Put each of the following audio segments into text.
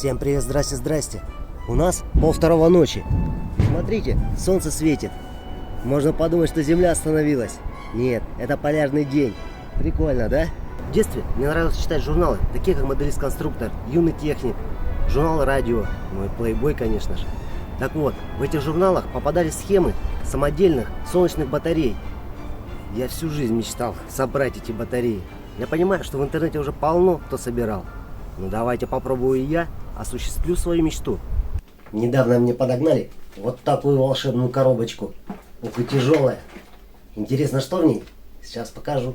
Всем привет, здрасте, здрасте. У нас 1:30 ночи. Смотрите, солнце светит. Можно подумать, что Земля остановилась. Нет, это полярный день. Прикольно, да? В детстве мне нравилось читать журналы, такие как «Моделист-конструктор», «Юный техник», журнал «Радио», ну и «Плейбой», конечно же. Так вот, в этих журналах попадали схемы самодельных солнечных батарей. Я всю жизнь мечтал собрать эти батареи. Я понимаю, что в интернете уже полно кто собирал. Ну давайте попробую и я осуществлю свою мечту. Недавно мне подогнали вот такую волшебную коробочку. Ух и тяжелая. Интересно, что в ней? Сейчас покажу.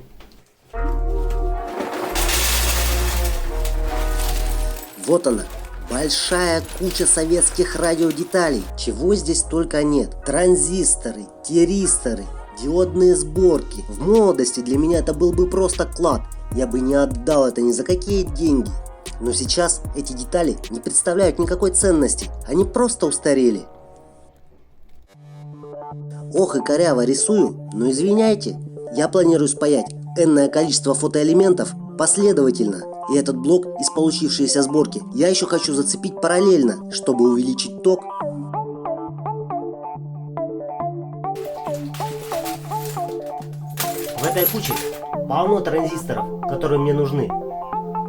Вот она. Большая куча советских радиодеталей. Чего здесь только нет. Транзисторы, тиристоры, диодные сборки. В молодости для меня это был бы просто клад. Я бы не отдал это ни за какие деньги. Но сейчас эти детали не представляют никакой ценности. Они просто устарели. Ох и коряво рисую, но извиняйте. Я планирую спаять энное количество фотоэлементов последовательно. И этот блок из получившейся сборки я еще хочу зацепить параллельно, чтобы увеличить ток. В этой куче полно транзисторов, которые мне нужны.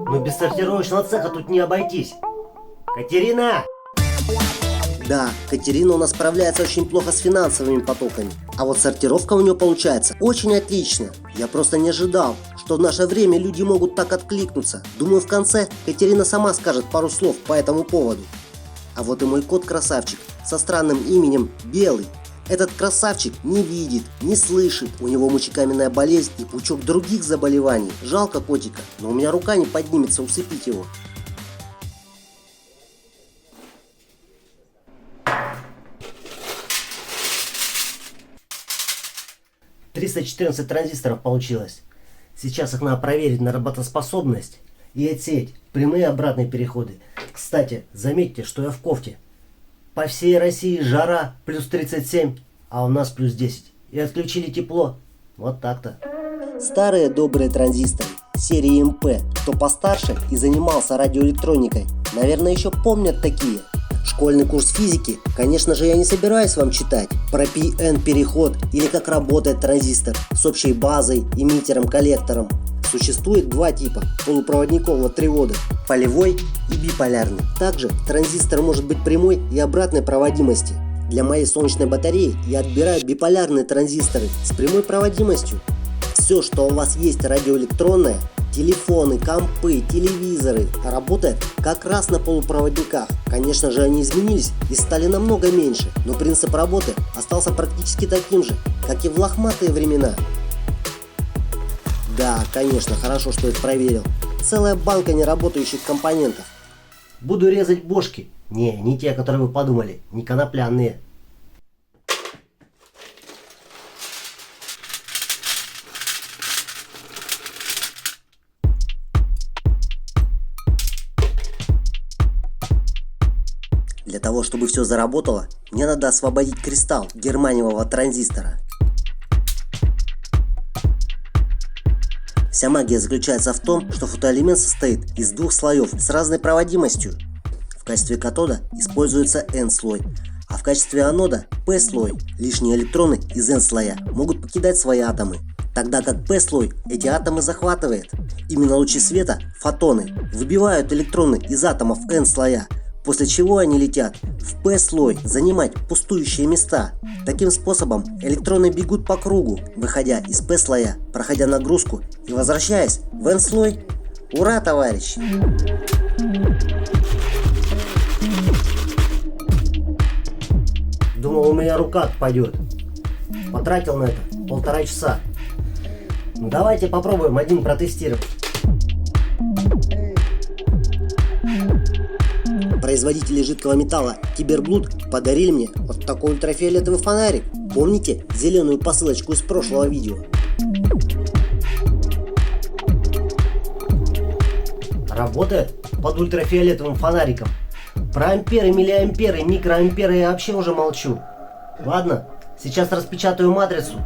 Но без сортировочного цеха тут не обойтись. Катерина! Да, Катерина у нас справляется очень плохо с финансовыми потоками. А вот сортировка у нее получается очень отлично. Я просто не ожидал, что в наше время люди могут так откликнуться. Думаю, в конце Катерина сама скажет пару слов по этому поводу. А вот и мой кот-красавчик со странным именем Белый. Этот красавчик не видит, не слышит, у него мочекаменная болезнь и пучок других заболеваний. Жалко котика, но у меня рука не поднимется усыпить его. «314 транзисторов получилось. Сейчас их надо проверить на работоспособность и отсеять прямые и обратные переходы. Кстати, заметьте, что я в кофте. По всей России жара плюс 37, а у нас плюс 10. И отключили тепло. Вот так-то. Старые добрые транзисторы серии МП, кто постарше и занимался радиоэлектроникой, наверное, еще помнят такие. Школьный курс физики, конечно же, я не собираюсь вам читать про PN-переход или как работает транзистор с общей базой, эмиттером, коллектором. Существует два типа полупроводникового тревода – полевой и биполярный. Также транзистор может быть прямой и обратной проводимости. Для моей солнечной батареи я отбираю биполярные транзисторы с прямой проводимостью. Все, что у вас есть радиоэлектронное, телефоны, компы, телевизоры, работает как раз на полупроводниках. Конечно же, они изменились и стали намного меньше, но принцип работы остался практически таким же, как и в лохматые времена. Да, конечно, хорошо, что это проверил. Целая банка неработающих компонентов. Буду резать бошки. Не те, которые вы подумали, не конопляные. Для того, чтобы все заработало, мне надо освободить кристалл германиевого транзистора. Вся магия заключается в том, что фотоэлемент состоит из двух слоев с разной проводимостью. В качестве катода используется N-слой, а в качестве анода P-слой. Лишние электроны из N-слоя могут покидать свои атомы, тогда как P-слой эти атомы захватывает. Именно лучи света, фотоны, выбивают электроны из атомов N-слоя, после чего они летят в P-слой занимать пустующие места. Таким способом электроны бегут по кругу, выходя из P-слоя, проходя нагрузку и возвращаясь в N-слой. Ура, товарищи! Думал, у меня рука отпадет. Потратил на это 1,5 часа. Ну, давайте попробуем один протестировать. Производители жидкого металла Киберблуд подарили мне вот такой ультрафиолетовый фонарик. Помните зеленую посылочку из прошлого видео? Работает под ультрафиолетовым фонариком. Про амперы, миллиамперы, микроамперы я вообще уже молчу. Ладно, сейчас распечатаю матрицу.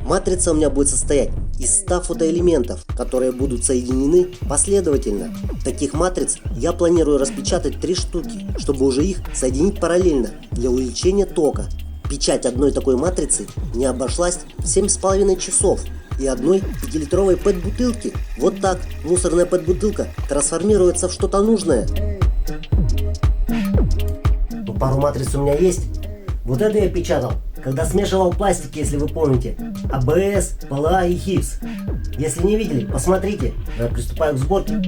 Матрица у меня будет состоять из 100 фотоэлементов, которые будут соединены последовательно. Таких матриц я планирую распечатать 3 штуки, чтобы уже их соединить параллельно для увеличения тока. Печать одной такой матрицы не обошлась в 7,5 часов и одной 5-литровой ПЭТ-бутылки. Вот так мусорная ПЭТ-бутылка трансформируется в что-то нужное. Пару матриц у меня есть. Вот это я печатал, когда смешивал пластики, если вы помните. АБС, ПЛА и гипс. Если не видели, посмотрите. Я приступаю к сборке.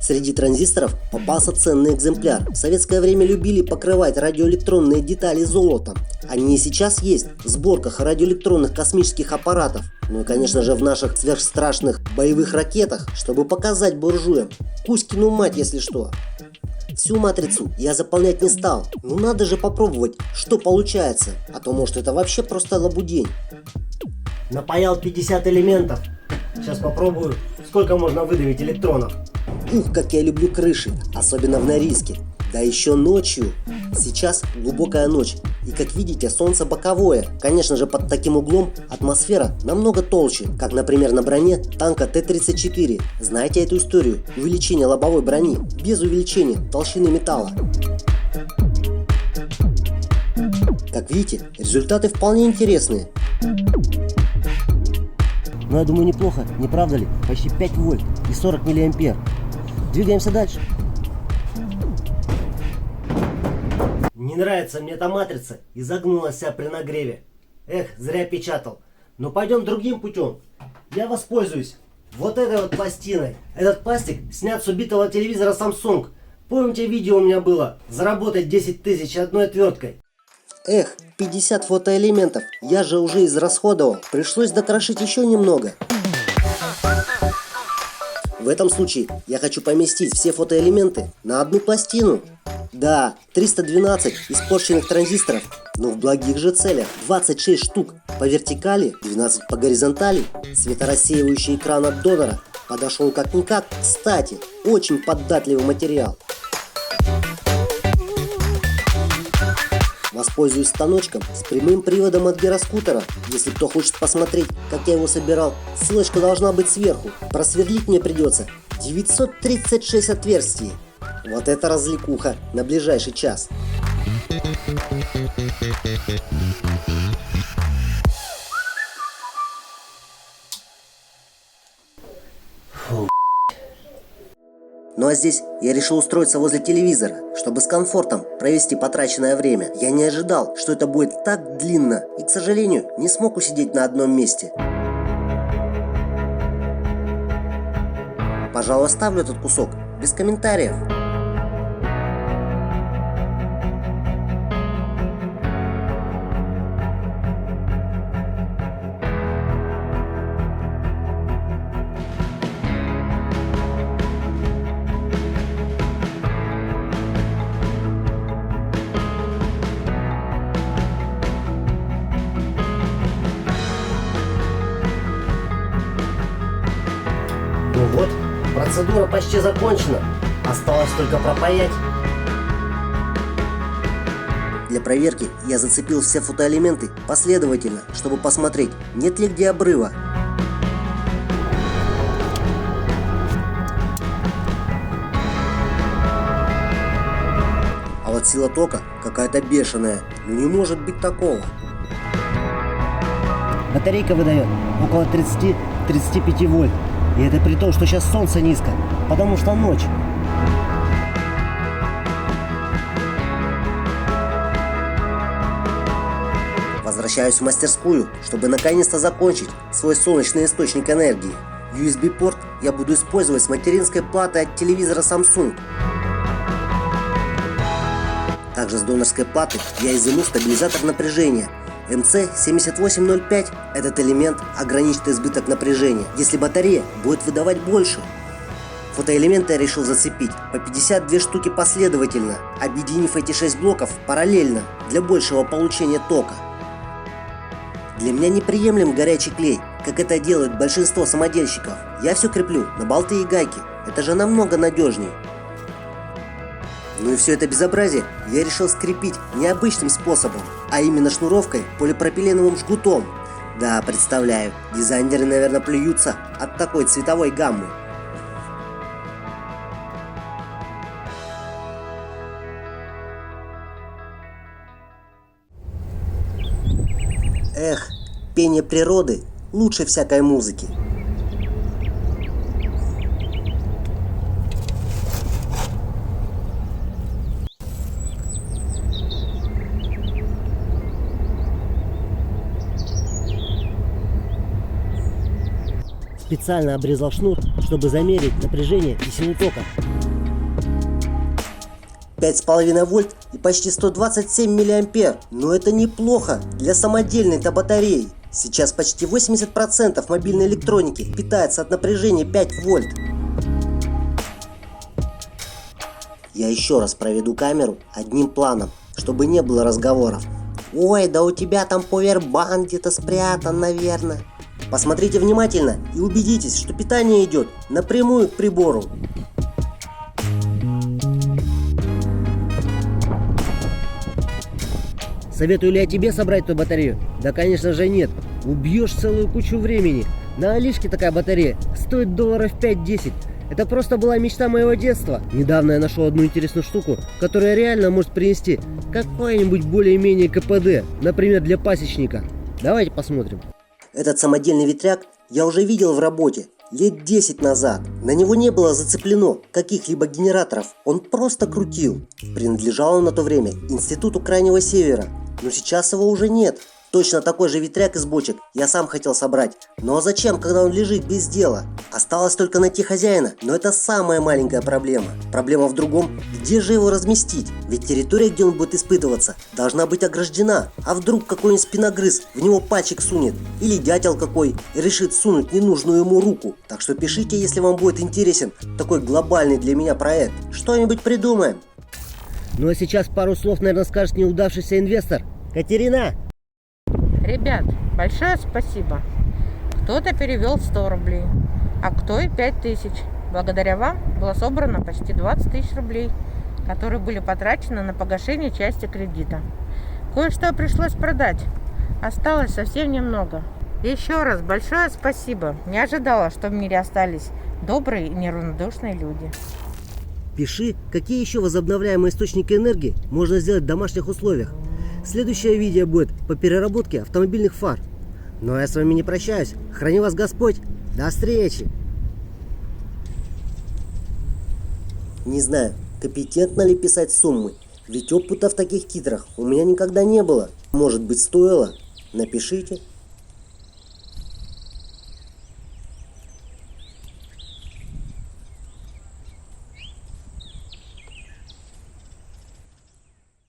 Среди транзисторов попался ценный экземпляр. В советское время любили покрывать радиоэлектронные детали золотом. Они и сейчас есть в сборках радиоэлектронных космических аппаратов. Ну и, конечно же, в наших сверхстрашных боевых ракетах, чтобы показать буржуям. Кузькину мать, если что. Всю матрицу я заполнять не стал. Ну надо же попробовать, что получается. А то, может, это вообще просто лабудень. Напаял 50 элементов. Сейчас попробую, сколько можно выдавить электронов. Ух, как я люблю крыши, особенно в Норильске. Да еще ночью. Сейчас глубокая ночь. И как видите, солнце боковое. Конечно же, под таким углом атмосфера намного толще. Как, например, на броне танка Т-34. Знаете эту историю? Увеличение лобовой брони без увеличения толщины металла. Как видите, результаты вполне интересные. Ну, я думаю, неплохо, не правда ли? Почти 5 вольт и 40 миллиампер. Двигаемся дальше. Не нравится мне эта матрица, изогнулась вся при нагреве. Эх, зря печатал. Но пойдем другим путем. Я воспользуюсь вот этой вот пластиной. Этот пластик снят с убитого телевизора Samsung. Помните, видео у меня было? Заработать 10 тысяч одной отверткой. Эх, 50 фотоэлементов. Я же уже израсходовал. Пришлось докрошить еще немного. В этом случае я хочу поместить все фотоэлементы на одну пластину. Да, 312 испорченных транзисторов, но в благих же целях. 26 штук по вертикали, 12 по горизонтали. Светорассеивающий экран от донора подошел как-никак. Кстати, очень податливый материал. Воспользуюсь станочком с прямым приводом от гироскутера. Если кто хочет посмотреть, как я его собирал, ссылочка должна быть сверху. Просверлить мне придется 936 отверстий. Вот это развлекуха на ближайший час. Фу. Ну а здесь я решил устроиться возле телевизора, чтобы с комфортом провести потраченное время. Я не ожидал, что это будет так длинно, и, к сожалению, не смог усидеть на одном месте. Пожалуй, оставлю этот кусок без комментариев. Ну вот, процедура почти закончена. Осталось только пропаять. Для проверки я зацепил все фотоэлементы последовательно, чтобы посмотреть, нет ли где обрыва. А вот сила тока какая-то бешеная. Ну не может быть такого. Батарейка выдает около 30-35 вольт. И это при том, что сейчас солнце низко, потому что ночь. Возвращаюсь в мастерскую, чтобы наконец-то закончить свой солнечный источник энергии. USB-порт я буду использовать с материнской платой от телевизора Samsung. Также с донорской платы я изыму стабилизатор напряжения. MC7805. Этот элемент ограничит избыток напряжения, если батарея будет выдавать больше. Фотоэлементы я решил зацепить по 52 штуки последовательно, объединив эти 6 блоков параллельно для большего получения тока. Для меня неприемлем горячий клей, как это делают большинство самодельщиков. Я все креплю на болты и гайки, это же намного надежнее. Ну и все это безобразие я решил скрепить необычным способом, а именно шнуровкой полипропиленовым жгутом. Да, представляю, дизайнеры, наверное, плюются от такой цветовой гаммы. Эх, пение природы лучше всякой музыки. Специально обрезал шнур, чтобы замерить напряжение и силу тока. 5,5 вольт и почти 127 миллиампер. Но это неплохо для самодельной-то батареи. Сейчас почти 80% мобильной электроники питается от напряжения 5 вольт. Я еще раз проведу камеру одним планом, чтобы не было разговоров. Ой, да у тебя там повербанк где-то спрятан, наверное. Посмотрите внимательно и убедитесь, что питание идет напрямую к прибору. Советую ли я тебе собрать эту батарею? Да, конечно же, нет. Убьешь целую кучу времени. На Алишке такая батарея стоит долларов 5-10. Это просто была мечта моего детства. Недавно я нашел одну интересную штуку, которая реально может принести какое-нибудь более-менее КПД, например, для пасечника. Давайте посмотрим. Этот самодельный ветряк я уже видел в работе лет 10 назад. На него не было зацеплено каких-либо генераторов, он просто крутил. Принадлежал он на то время Институту Крайнего Севера, но сейчас его уже нет. Точно такой же ветряк из бочек я сам хотел собрать. Но зачем, когда он лежит без дела? Осталось только найти хозяина, но это самая маленькая проблема. Проблема в другом, где же его разместить? Ведь территория, где он будет испытываться, должна быть ограждена. А вдруг какой-нибудь спиногрыз в него пальчик сунет? Или дятел какой и решит сунуть ненужную ему руку? Так что пишите, если вам будет интересен такой глобальный для меня проект. Что-нибудь придумаем. Ну а сейчас пару слов, наверное, скажет неудавшийся инвестор. Катерина! Ребят, большое спасибо. Кто-то перевел 100 рублей, а кто и 5000. Благодаря вам было собрано почти 20 тысяч рублей, которые были потрачены на погашение части кредита. Кое-что пришлось продать. Осталось совсем немного. Еще раз большое спасибо. Не ожидала, что в мире остались добрые и неравнодушные люди. Пиши, какие еще возобновляемые источники энергии можно сделать в домашних условиях. Следующее видео будет по переработке автомобильных фар. Но я с вами не прощаюсь. Храни вас Господь. До встречи. Не знаю, компетентно ли писать суммы. Ведь опыта в таких титрах у меня никогда не было. Может быть, стоило? Напишите.